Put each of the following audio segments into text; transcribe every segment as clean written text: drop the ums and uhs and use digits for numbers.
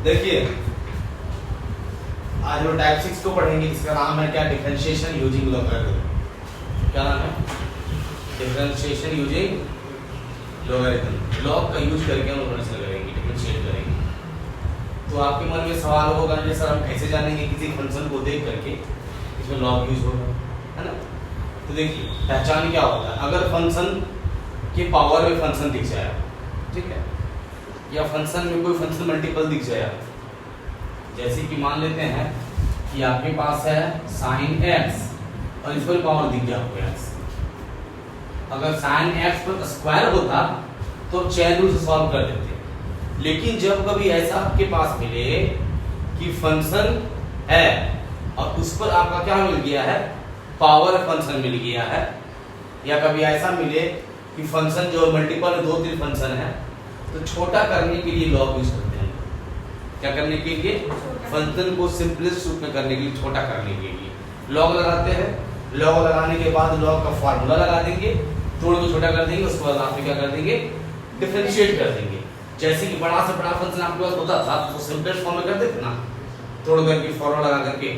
देखिए आज हम टाइप 6 को पढ़ेंगे, जिसका नाम है क्या, डिफरेंशिएशन यूजिंग लॉगरिथम। क्या नाम है? Differentiation using logarithm. लॉग का यूज करके हम डिफरेंशिएट करेंगे, डिफरेंशिएट करेंगे। तो आपके मन में सवाल होगा कि सर हम कैसे जानेंगे किसी फंक्शन को देख करके इसमें लॉग यूज होगा, है ना? तो देखिए पहचान क्या होता है, अगर फंक्शन के पावर में फंक्शन दिख जाए, ठीक है, या फंक्शन में कोई फंक्शन मल्टीपल दिख जाए, जैसे कि मान लेते हैं कि आपके पास है साइन x और इस पर पावर दिख गया आपको x। अगर साइन x पर स्क्वायर होता तो चेन रूल से सॉल्व कर देते, लेकिन जब कभी ऐसा आपके पास मिले कि फंक्शन है और उस पर आपका क्या मिल गया है, पावर फंक्शन मिल गया है, या कभी ऐसा मिले कि फंक्शन जो मल्टीपल 2-3 फंक्शन है, तो छोटा करने के लिए लॉग यूज करते हैं। क्या करने के लिए? फंक्शन को सिंपलेस्ट रूप में करने के लिए, छोटा करने के लिए लॉग लगाते हैं। लॉग लगाने के बाद लॉग का फार्मूला लगा देंगे, तोड़ को छोटा कर देंगे, उसके बाद आप क्या कर देंगे, डिफरेंशिएट कर देंगे। जैसे कि बड़ा से बड़ा फंक्शन आपके पास होता था तो सिंपलेस्ट फॉर्म में कर देते ना, तोड़ करके फार्मूला लगा करके,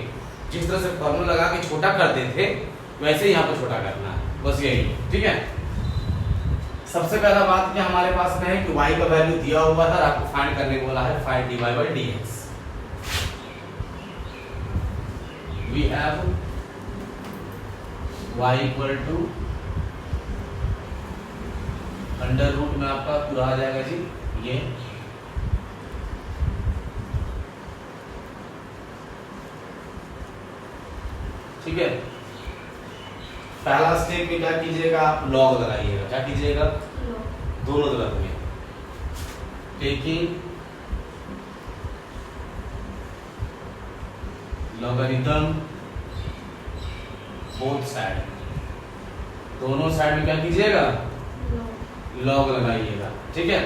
जिस तरह से फार्मूला लगा के छोटा करते थे वैसे यहाँ पर छोटा करना है, बस यही, ठीक है। सबसे पहला बात क्या हमारे पास में है कि y का वैल्यू दिया हुआ था, आपको फाइंड करने को बोला है, find dy by dx। we have y equal to under root में आपका पूरा आ जाएगा जी, ये ठीक है। पहला स्टेप में क्या कीजिएगा, आप लॉग लगाइएगा। क्या कीजिएगा? दोनों तरफ में टेकिंग लॉगरिथम बोथ साइड, दोनों साइड में क्या कीजिएगा, लॉग लगाइएगा, ठीक है।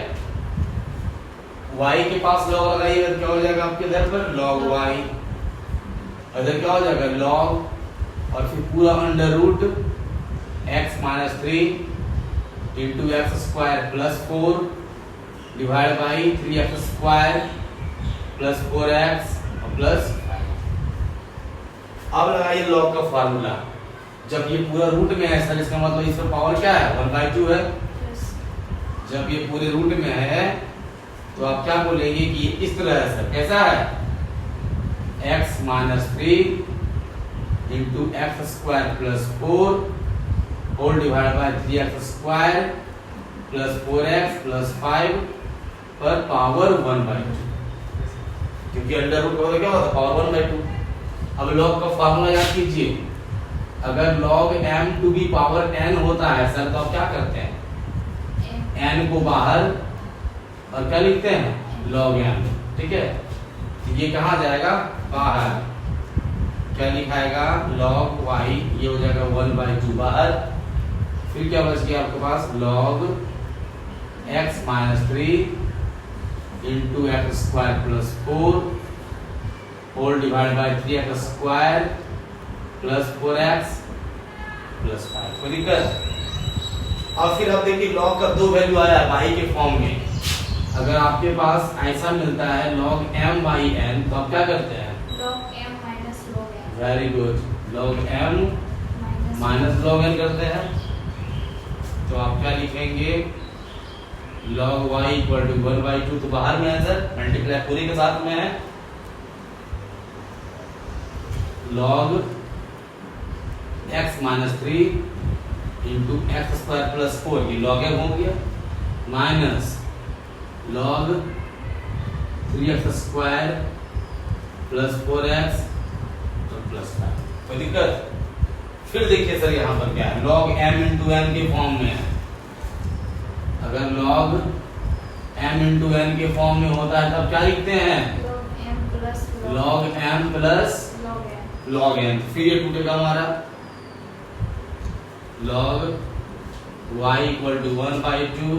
y के पास लॉग लगाइएगा तो क्या हो जाएगा आपके इधर पर, लॉग y, इधर क्या हो जाएगा, लॉग, और फिर पूरा under root x minus 3 into X square plus 4 divide by 3x square plus 4x और प्लस 5। अब लगाइए लॉग का फार्मूला। जब ये पूरा रूट में है सर, इसका मतलब इसका पावर क्या है, 1/2 है। जब ये पूरे रूट में है तो आप क्या बोलेंगे कि इस तरह है सर, कैसा है, x minus 3 into X square plus 4 whole divide by 3x square plus 4x plus 5 पर पावर 1/2, क्योंकि अंडर रूट का क्या होता है, पावर 1/2। अब लॉग का फार्मूला याद कीजिए, अगर log m to B power n होता है सर, तो आप क्या करते हैं, n को बाहर और क्या लिखते हैं, log m, ठीक है। ये कहाँ जाएगा, बाहर, क्या लिखाएगा, log y, ये हो जाएगा 1/2 बाहर। फिर क्या बच गया आपके पास, log x minus 3 into X square plus 4 whole divide by 3x square plus 4x plus 5। कोई दिक्कत? और फिर अब देखिए लॉग का 2 वैल्यू आया y के फॉर्म में। अगर आपके पास ऐसा मिलता है log m by n, तो आप क्या करते हैं, log m minus log n। Very good, log m minus log n करते हैं। तो आप क्या लिखेंगे, log y इक्वल टू 1/2, तो बाहर में है सर, मल्टीप्लाई पूरी के साथ में है, log x minus 3 into X square plus 4, ये log m हो गया, minus log 3x square plus 4x और प्लस 5। कोई दिक्कत? फिर देखिए सर यहाँ पर क्या है, log m इंटू n के फॉर्म में है। अगर log m इंटू n के फॉर्म में होता है तब क्या लिखते हैं, log m plus log m plus log n। फिर ये टूटेगा हमारा, log y इक्वल टू 1/2,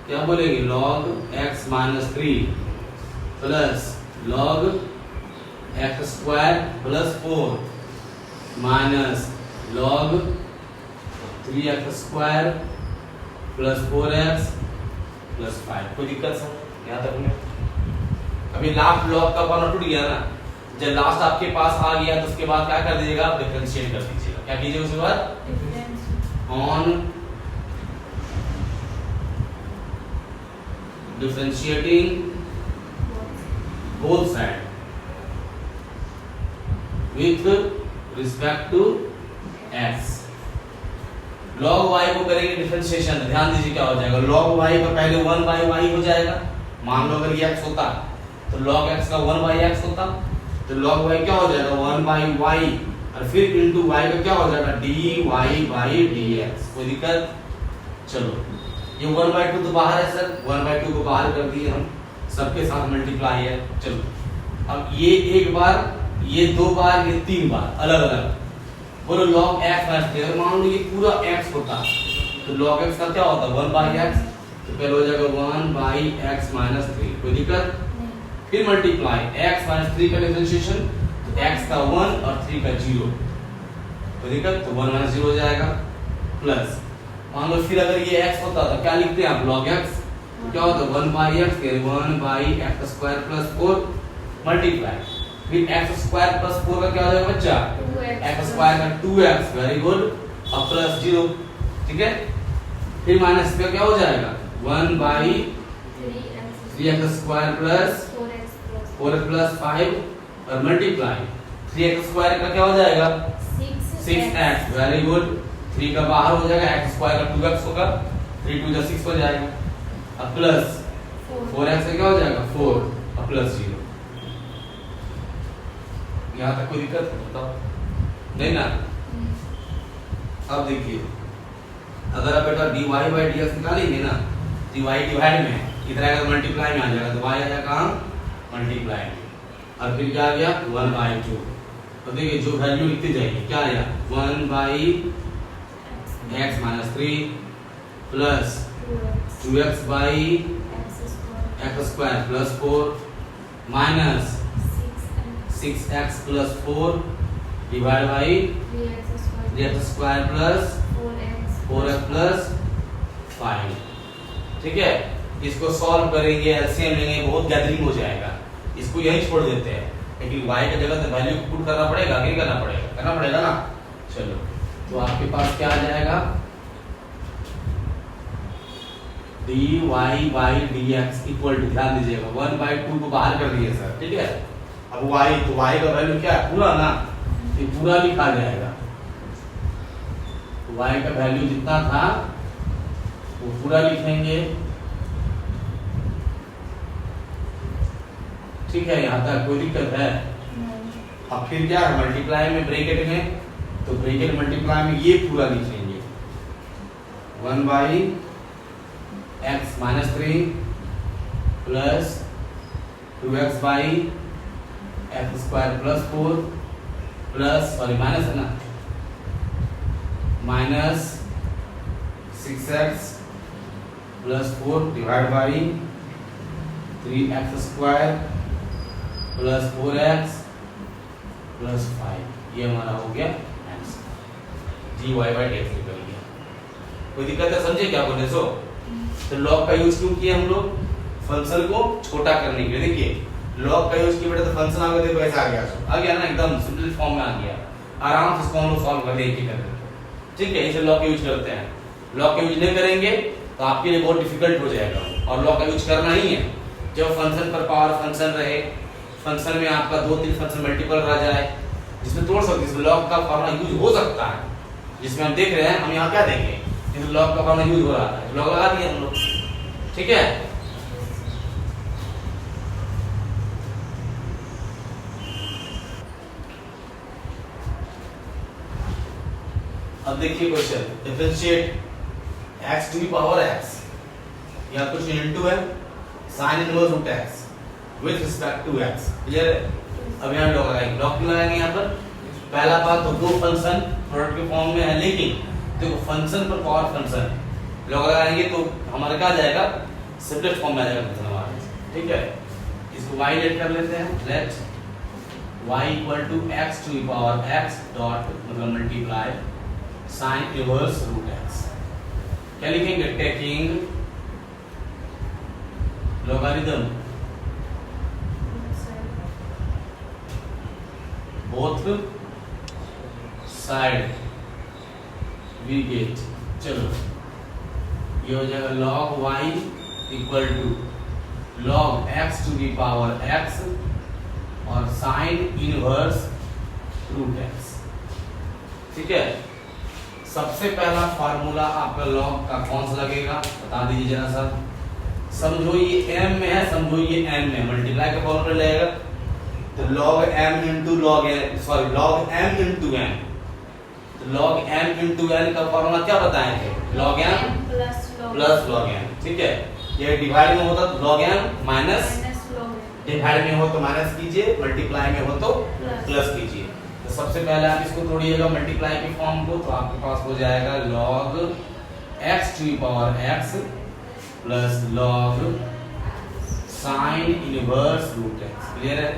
क्या बोलेंगे, log x minus 3 plus log x square plus 4 minus log 3x square plus 4x plus 5। कोई दिक्कत सर यहाँ तक में? अभी लास्ट लॉग का फॉर्मूला टूट गया ना, जब लास्ट आपके पास आ गया तो उसके बाद क्या कर दीजिएगा, आप डिफरेंशिएट कर दीजिएगा। क्या कीजिएगा उसके बाद, on differentiating both side with respect to x। log y को करेंगे डिफरेंशिएशन, ध्यान दीजिए क्या हो जाएगा, log y का पहले 1 by y हो जाएगा, मान लो अगर ये x होता तो log x का 1 by x होता, तो log y क्या हो जाएगा 1 by y, और फिर इनटू y का क्या हो जाएगा dy by dx। कोई दिक्कत, चलो ये 1 by 2 तो बाहर है सर, 1 by 2 को बाहर कर दिए हम, सबके साथ मल्टीप्लाई है। चलो अब ये एक बार, ये दो बार, ये तीन बार अलग अलग, बोलो log x माइनस 3, अगर मान लो ये पूरा x होता तो log x का क्या होता 1 by x, तो पहले हो जाएगा 1 by x माइनस 3। कोई दिक्कत, फिर मल्टीप्लाई x माइनस 3 का डिफरेंशिएशन, तो x का 1 और 3 का 0। कोई दिक्कत, तो 1 माइनस 0 हो जाएगा, प्लस मान लो फिर अगर ये x होता तो क्या लिखते हैं आप log x, क्या होता है 1 by x, 1 by x square plus 4 multiply, फिर x स्क्वायर प्लस 4 का क्या हो जाएगा बच्चा, x स्क्वायर का 2x, वेरी गुड, अब प्लस 0, ठीक है, फिर माइनस का क्या हो जाएगा 1 by 3x square plus 4x plus 5 और मल्टीप्लाई 3x स्क्वायर का क्या हो जाएगा 6x, वेरी गुड, 3 का बाहर हो जाएगा, x स्क्वायर का 2x होगा, 3 2 6 हो जाएगा, अब प्लस 4x से क्या हो जाएगा 4 और प्लस 0। यहाँ तक कोई दिक्कत बताओ, नहीं ना। अब देखिए अगर आप बेटा dy by dx निकालेंगे ना, dy डिवाइड में इधर आएगा मल्टीप्लाई में आ जाएगा, तो y आ जाएगा कहाँ मल्टीप्लाई में, और फिर क्या आ गया 1 by 2। तो देखिए जो वैल्यू लिखते जाइए क्या आया 1 by x minus 3 plus 2x by x square plus 4 minus 6x plus 4 divide by 3x square plus 4x plus 5। ठीक है, इसको सॉल्व करेंगे, एलसीएम लेंगे, बहुत गैदरिंग हो जाएगा, इसको यहीं छोड़ देते हैं, लेकिन y की जगह तो वैल्यू पुट करना पड़ेगा, नहीं करना पड़ेगा ना। चलो तो आपके पास क्या आ जाएगा dy by dx equal to, ध्यान दीजिएगा 1 by 2 को बाहर कर दिए सर, ठीक है, अब y, तो y का वैल्यू क्या है पूरा ना, ये पूरा लिखा जाएगा, तो y का वैल्यू जितना था वो पूरा लिखेंगे, ठीक है, यहाँ तक कोई दिक्कत है। अब फिर क्या है मल्टीप्लाई में ब्रैकेट में, तो ब्रैकेट मल्टीप्लाई में ये पूरा लिखेंगे 1 by x minus 3 plus 2x by x square plus 4 plus, sorry minus है ना, minus 6x plus 4 divide by 3x square plus 4x plus 5, ये हमारा हो गया आंसर, dy by dx निकल गया। कोई दिक्कत है, समझे क्या बोले सो। तो लॉग का यूज क्यों किया हम लोग, फंक्शन को छोटा करने के लिए। देखिए लॉग का यूज किया बेटा, तो फंक्शन आ गया, देखो ऐसा आ गया ना, एकदम सिंपल फॉर्म में आ गया, आराम से इसको हम लोग सॉल्व कर देंगे करके, ठीक है, इसे लॉग का यूज करते हैं। लॉग का यूज नहीं करेंगे तो आपके लिए बहुत डिफिकल्ट हो जाएगा, और लॉग का यूज करना ही है जब फंक्शन पर पावर फंक्शन रहे, फंक्शन में आपका 2-3 फंक्शन मल्टीपल रह जाए, जिसमें तोड़ सकते, इसमें लॉग का फॉर्मूला यूज हो सकता है, जिसमें हम देख रहे हैं, हम यहाँ क्या देंगे, जिसमें लॉग का फॉर्मूला यूज हो रहा है, लॉग लगा दिए हम लोग, ठीक है। अब देखिए question, differentiate x to the power x, या कुछ इनटू है sin inverse root x with respect to x, clear है। अब यहाँ लॉग लगाएंगे, लॉग क्यों लगाएंगे यहाँ पर, पहला बात तो दो फंक्शन प्रोडक्ट के फॉर्म में है, लेकिन देखो फंक्शन पर पावर फंक्शन लॉग लगाएंगे तो हमारा क्या जाएगा, सिम्पलेस्ट फॉर्म में आ जाएगा फंक्शन हमारा, ठीक है। इसको y लेट कर लेते हैं, let y equal to x to the power x dot मतलब multiply sin inverse root x, क्या लिखेंगे, taking logarithm both side we get. चलो ये हो जाएगा log y equal to log x to the power x और sine inverse root x। ठीक है, सबसे पहला फार्मूला आपका log का कौन सा लगेगा बता दीजिए जरा सा। समझो ये m में है, समझो ये n में, मल्टीप्लाई का फॉर्मूला लगेगा तो log m into log n, sorry log m into n। तो log m इंटू n का फॉर्मूला क्या बताए थे? log m plus log n। ठीक है, ये डिवाइड में होता तो log m माइनस, डिवाइड में हो तो माइनस कीजिए, मल्टीप्लाई में हो तो प्लस कीजिए। तो सबसे पहले आप इसको तोड़िएगा मल्टीप्लाई के फॉर्म को, तो आपके पास हो जाएगा log x to the power x plus log sine inverse root x। Clear है?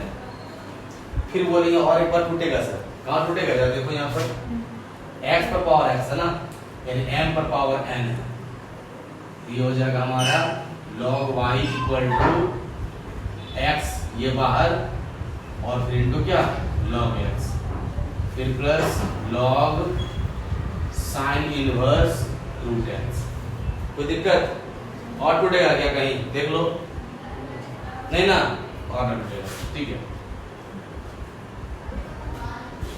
फिर बोलेंगे और एक बार टूटेगा सर, कहाँ टूटेगा जरा देखो यहाँ पर x पर पावर x है ना, यानी m पर पावर n है। ये हो जाएगा हमारा log y equal to x, ये बाहर और फिर इनटू क्या log x, फिर plus log sine inverse root x। कोई दिक्कत? और टूटेगा क्या कहीं देख लो, नहीं ना, और ना टूटेगा। ठीक है,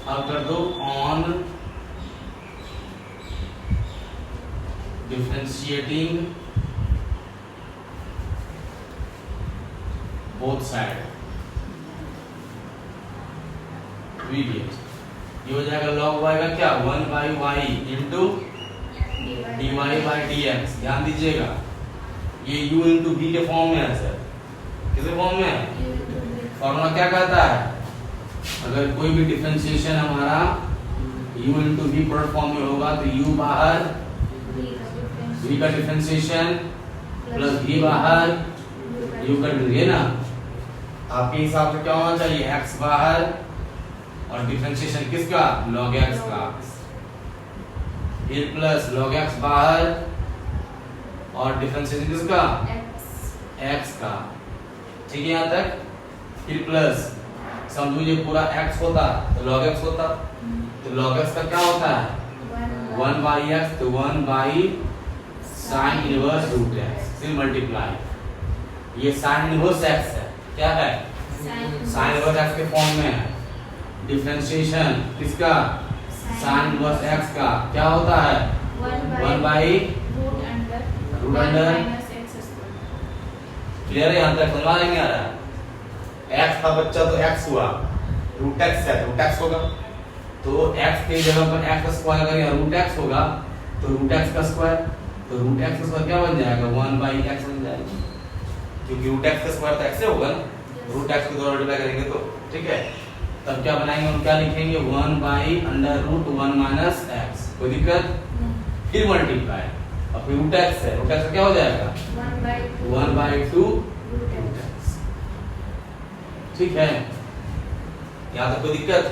अब कर दो on differentiating both side we get. ये हो जाएगा log y का क्या 1 by Y into D Y by D X. ध्यान दीजिएगा ये u इंटू v के फॉर्म में है सर, किसके फॉर्म में है? फॉर्मूला क्या कहता है? अगर कोई भी डिफरेंशिएशन हमारा u into v product form में होगा तो u बाहर, v का डिफरेंशिएशन प्लस v बाहर, u का ये ना, आपके हिसाब से क्या होना चाहिए? x बाहर और डिफरेंशिएशन किसका? log x का, फिर प्लस log x बाहर और डिफरेंशिएशन किसका? x का। ठीक है यहाँ तक? फिर प्लस समझो ये पूरा x होता तो log x होता, तो log x का क्या होता है? 1 बाई x, तो 1 by sine inverse root x, फिर मल्टीप्लाई, ये साइन इनवर्स x है, क्या है? साइन इनवर्स x के फॉर्म में है। डिफरेंशिएशन किसका? साइन इनवर्स x का क्या होता है? 1 बाई रूट अंडर। क्लियर है यहाँ तक? समझ नहीं आ रहा है? x का बच्चा तो x हुआ, रूट x है, रूट x होगा, तो x के जगह पर x का स्क्वायर करेंगे, रूट x होगा तो रूट x का स्क्वायर, तो रूट x का स्क्वायर क्या बन जाएगा? 1 बाई x बन जाएगा, क्योंकि रूट x का स्क्वायर तो x से होगा ना, रूट x को 2 मल्टीप्लाई करेंगे तो। ठीक है, तब क्या बनाएंगे हम, क्या लिखेंगे? 1 by under root 1 minus x। कोई दिक्कत? फिर मल्टीप्लाई, अब रूट x है, रूट x का क्या हो जाएगा? 1 बाई 2 रूट x। ठीक है, यहाँ तक कोई दिक्कत?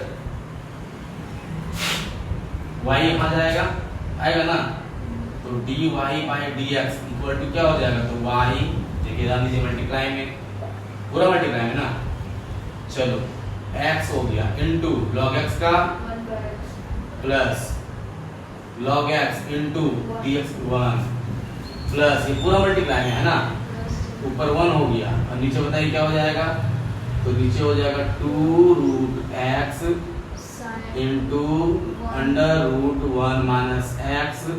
y यहाँ जाएगा, आएगा ना, तो dy by dx equal to क्या हो जाएगा? तो y, देखिए ध्यान दीजिए मल्टीप्लाई में, पूरा मल्टीप्लाई में ना, चलो x हो गया इनटू log x का plus log x into dx 1 plus, ये पूरा मल्टीप्लाई में है ना, ऊपर 1 हो गया और नीचे बताइए क्या हो जाएगा? तो नीचे हो जाएगा 2 root x into under root 1 minus x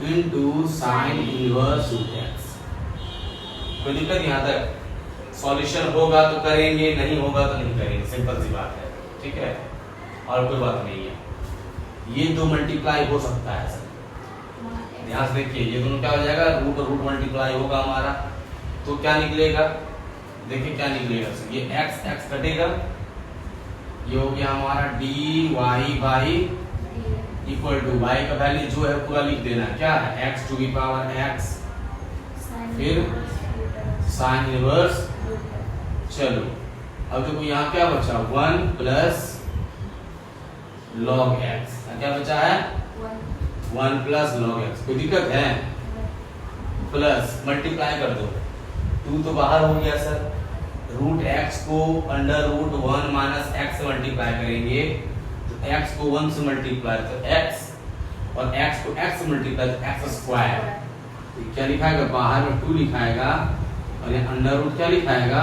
into sine inverse root x। कोई दिक्कत यहाँ तक? सॉल्यूशन होगा तो करेंगे, नहीं होगा तो नहीं करेंगे, सिंपल सी बात है। ठीक है, और कोई बात नहीं है। ये 2 मल्टीप्लाई हो सकता है सर, ध्यान से देखिए, ये दोनों क्या हो जाएगा? रूट और रूट मल्टीप्लाई होगा हमारा, तो क्या निकलेगा? देखिए क्या निकलेगा सर, ये x x कटेगा, ये हो गया हमारा dy by equal to y का वैल्यू जो है पूरा लिख देना, क्या है? x to the power x, फिर साइन इनवर्स। चलो अब देखो यहाँ क्या बचा? 1 प्लस log x, क्या बचा है? 1 प्लस log x। कोई दिक्कत है? प्लस मल्टीप्लाई कर दो, 2 तो बाहर हो गया सर, रूट x को अंडर रूट 1 माइनस x से मल्टीप्लाई करेंगे तो x को 1 से मल्टीप्लाई तो x और x को x से मल्टीप्लाई तो x स्क्वायर। तो क्या लिखाएगा, बाहर में 2 लिखाएगा और ये अंडर रूट क्या लिखाएगा,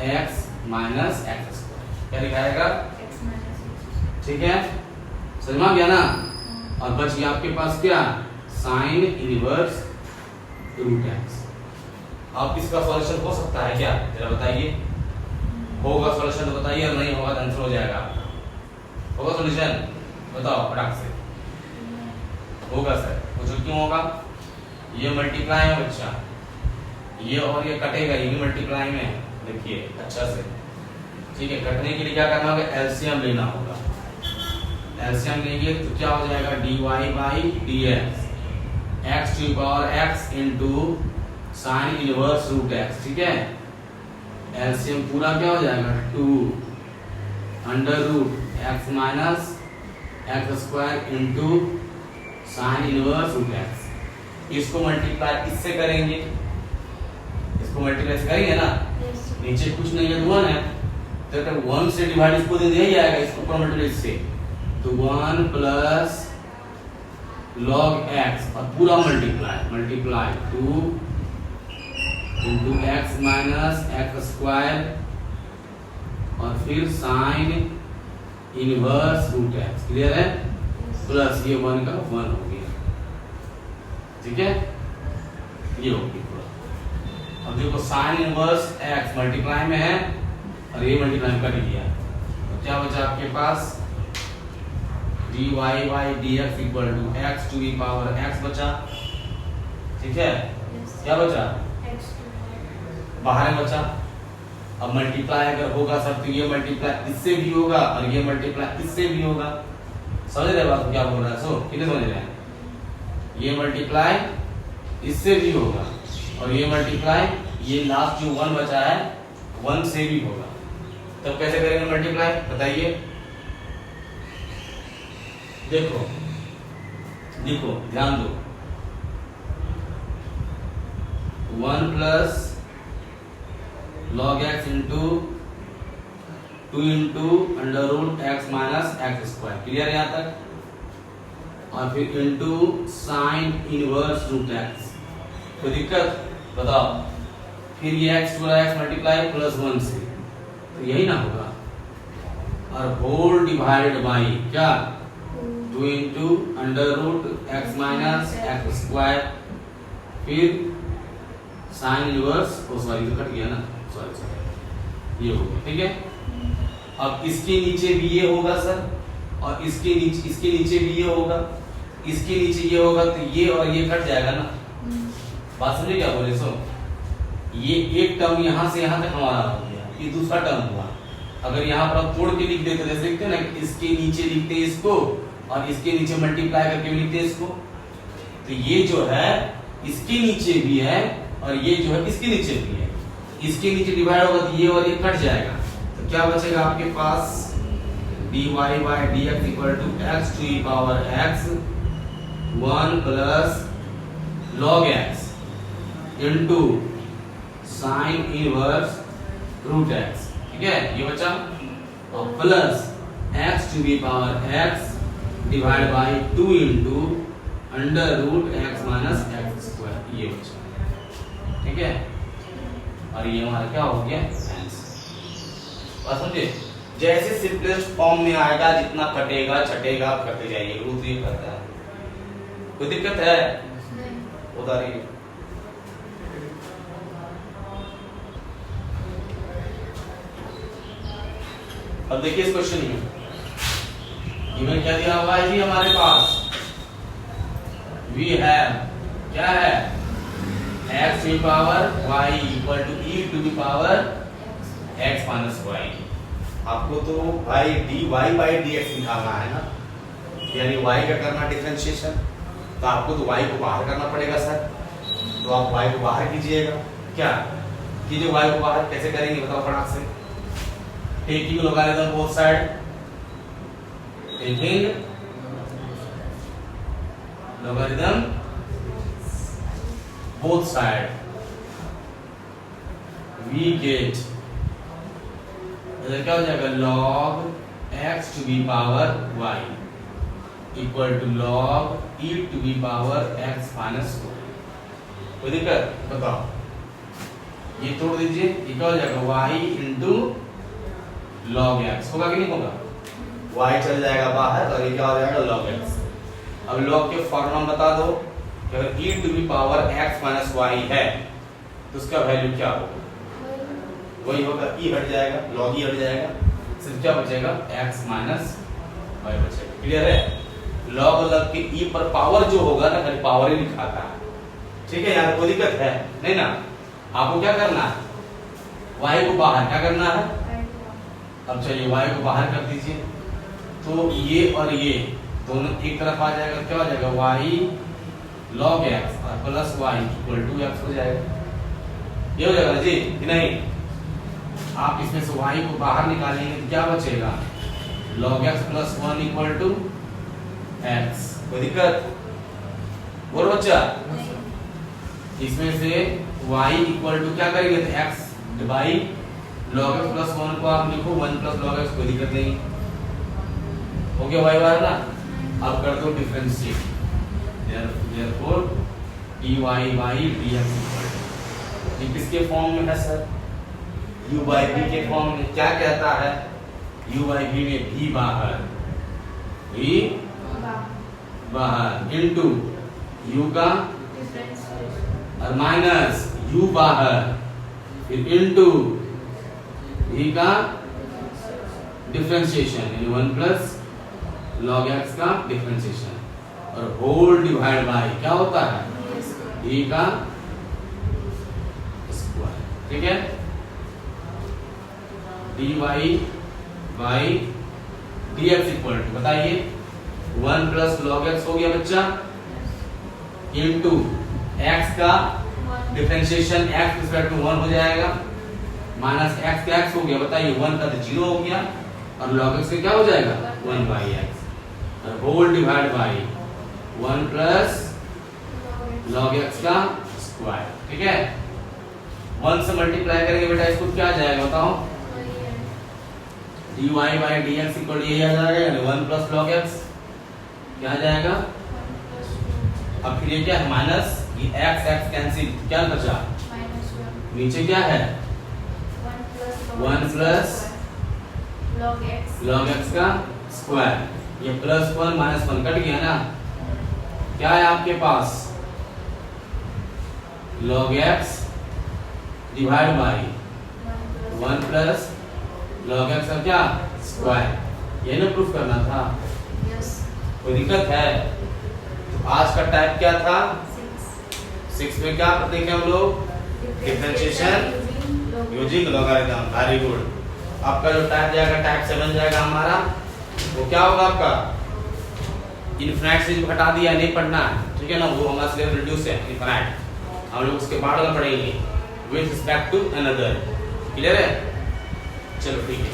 x माइनस एक्स स्क्वायर। क्या लिखाएगा, x माइनस x। ठीक है, समझ में आ गया ना। और बच गया आपके पास क्या, साइन इनवर्स रूट एक्स। अब इसका सॉल्यूशन हो सकता है क्या, जरा बताइए। होगा सॉल्यूशन तो बताइए, और नहीं होगा तो आंसर हो जाएगा आपका। होगा सॉल्यूशन, बताओ फटाक से। होगा सर, पूछो क्यों होगा। ये मल्टीप्लाई है बच्चा, ये और ये कटेगा, ये भी मल्टीप्लाई में है। देखिए अच्छा से, ठीक है। कटने के लिए क्या करना होगा, एलसीएम लेना होगा। एलसीएम लेंगे तो क्या हो जाएगा, dy by dx, x to power x into sine inverse root x, ठीक है। एलसीएम पूरा क्या हो जाएगा, 2 under root x minus X square into sine inverse root x। इसको मल्टीप्लाई इससे करेंगे, इसको मल्टीप्लाई करेंगे ना, नीचे कुछ नहीं है, 1 है तो 1 से डिवाइड इसको दे दिया जाएगा, इसको ऊपर मल्टीप्लाई इससे, तो 1 प्लस लॉग x और पूरा multiply 2 into X minus X square और फिर sine inverse root X. Clear है, प्लस ये 1 का 1 हो गया, ठीक है, ये हो गया पूरा। अब देखो साइन इनवर्स एक्स मल्टीप्लाई में है और ये मल्टीप्लाई में कट गया, तो क्या बचा आपके पास, dy by dx equal to x to the power x बचा, ठीक है। क्या बचा, बाहर बचा। अब मल्टीप्लाई अगर होगा सब तो ये मल्टीप्लाई इससे भी होगा और ये मल्टीप्लाई इससे भी होगा। समझ रहे बात क्या बोल रहा है, सो कितने समझ रहे हैं, ये मल्टीप्लाई इससे भी होगा और ये मल्टीप्लाई ये लास्ट जो 1 बचा है 1 से भी होगा। तब कैसे करेंगे मल्टीप्लाई, बताइए। देखो देखो ध्यान दो, 1 plus log x into 2 into under root X minus X square. Clear है यहाँ तक, और फिर into sine inverse root X. कोई दिक्कत बताओ, फिर ये x पूरा x मल्टीप्लाई प्लस 1 से, तो यही ना होगा, और होल डिवाइडेड बाई क्या, 2 into under root X minus X square, फिर साइन इनवर्स, ओ सॉरी तो कट गया ना, सॉरी ये हो गया, ठीक है। अब इसके नीचे भी ये होगा सर, और इसके नीचे भी ये होगा, इसके नीचे ये होगा, तो ये और ये कट जाएगा ना। बात समझे क्या बोले, सो ये एक टर्म यहाँ से यहाँ तक हमारा हो गया, ये दूसरा टर्म हुआ। अगर यहाँ पर आप तोड़ के लिख देते, जैसे लिखते हैं ना, इसके नीचे लिखते हैं इसको और इसके नीचे मल्टीप्लाई करके भी लिखते हैं इसको, तो ये जो है इसके नीचे भी है और ये जो है इसके नीचे भी है। इसके नीचे डिवाइड होगा तो ये और ये कट जाएगा, तो क्या बचेगा आपके पास, dy by dx equal to x to the power x 1 plus log x into sine inverse root x, ठीक है, ये बचा, और plus x to the power x divide by 2 into under root x minus X square, ये बचा, ठीक है। और ये हमारा क्या हो गया, आंसर। समझे, जैसे सिंपलेस्ट फॉर्म में आएगा, जितना कटेगा छटेगा करते जाइए, रूट ये करता है। कोई दिक्कत है उधर ही। अब देखिए इस क्वेश्चन में इवन क्या दिया हुआ है जी हमारे पास, वी हैव क्या है, x की power y equal to e to the power x minus y। आपको तो भाई dy बाई dx निकालना है ना, यानी y का करना डिफरेंशिएशन, तो आपको तो y को बाहर करना पड़ेगा सर, तो आप y को बाहर कीजिएगा। क्या कीजिए, y को बाहर कैसे करेंगे बताओ फटाक से। Taking logarithm both side, taking logarithm both side, we get, क्या हो जाएगा, log x to the power y equal to log e to the power x minus 2। कोई दिक्कत? बताओ, ये तोड़ दीजिए, ये क्या हो जाएगा y इंटू log x, होगा कि नहीं होगा? y चल जाएगा बाहर और ये क्या हो जाएगा log x। अब log के फॉर्मूला बता दो, अगर e to the power x minus y है तो उसका वैल्यू क्या होगा? वही होगा, e हट जाएगा, log e हट जाएगा, सिर्फ क्या बचेगा x माइनस y बचेगा। क्लियर है? log के e पर पावर जो होगा ना, खाली पावर ही लिखाता है, ठीक है यार, कोई दिक्कत है नहीं ना? आपको क्या करना है, y को बाहर क्या करना है? अब चलिए y को बाहर कर दीजिए, तो ये और ये दोनों एक तरफ आ जाएगा, क्या हो जाएगा y log x और plus y equal to x हो जाएगा। ये हो जाएगा जी कि नहीं? आप इसमें से y को बाहर निकालेंगे तो क्या बचेगा? log x plus 1 equal to x। कोई दिक्कत? बोलो बच्चा, इसमें से y इक्वल टू क्या करेंगे तो x divide log x plus 1 को आप लिखो 1 प्लस log x, कोई दिक्कत नहीं। हो गया y बार ना? अब कर दो differentiate, therefore dy by dx equal to, ये किसके फॉर्म में है सर? u by v के फॉर्म में। क्या कहता है? u by v में v बाहर, v बाहर इनटू u का और माइनस u बाहर, फिर इनटू v का डिफरेंशिएशन यानी 1 प्लस log x का डिफरेंशिएशन और होल डिवाइड बाय क्या होता है? v का स्क्वायर। ठीक है, dy by dx equal to बताइए 1 प्लस log x हो गया बच्चा, इनटू x का डिफरेंशिएशन x इक्वल टू 1 हो जाएगा, माइनस x का x हो गया, बताइए 1 का तो 0 हो गया और log x का क्या हो जाएगा 1 by x और whole divide by 1 plus log x का स्क्वायर। ठीक है, 1 से मल्टीप्लाई करेंगे बेटा इसको क्या आ जाएगा बताओ? dy by dx इक्वल ये आ जाएगा यानी 1 प्लस log x क्या आ जाएगा? अब फिर ये क्या है माइनस, ये x x कैंसिल, क्या बचा? नीचे क्या है? 1 प्लस log x का स्क्वायर, ये प्लस 1 माइनस 1 कट गया ना, क्या है आपके पास? log x divide by 1 plus log x का क्या स्क्वायर। ये ना प्रूफ करना था, कोई दिक्कत है? तो आज का टाइप क्या था? 6 में क्या देखे हम लोग? Differentiation using logarithm. Very good. आपका जो टाइप जाएगा टाइप 7 जाएगा हमारा, वो क्या होगा आपका? इनफिनाइट से जो हटा दिया नहीं पढ़ना है, ठीक है ना, वो हमारा सिलेबस रिड्यूस है इनफिनाइट, हम लोग उसके बाद पढ़ेंगे with respect to another. Clear है? चलो ठीक है।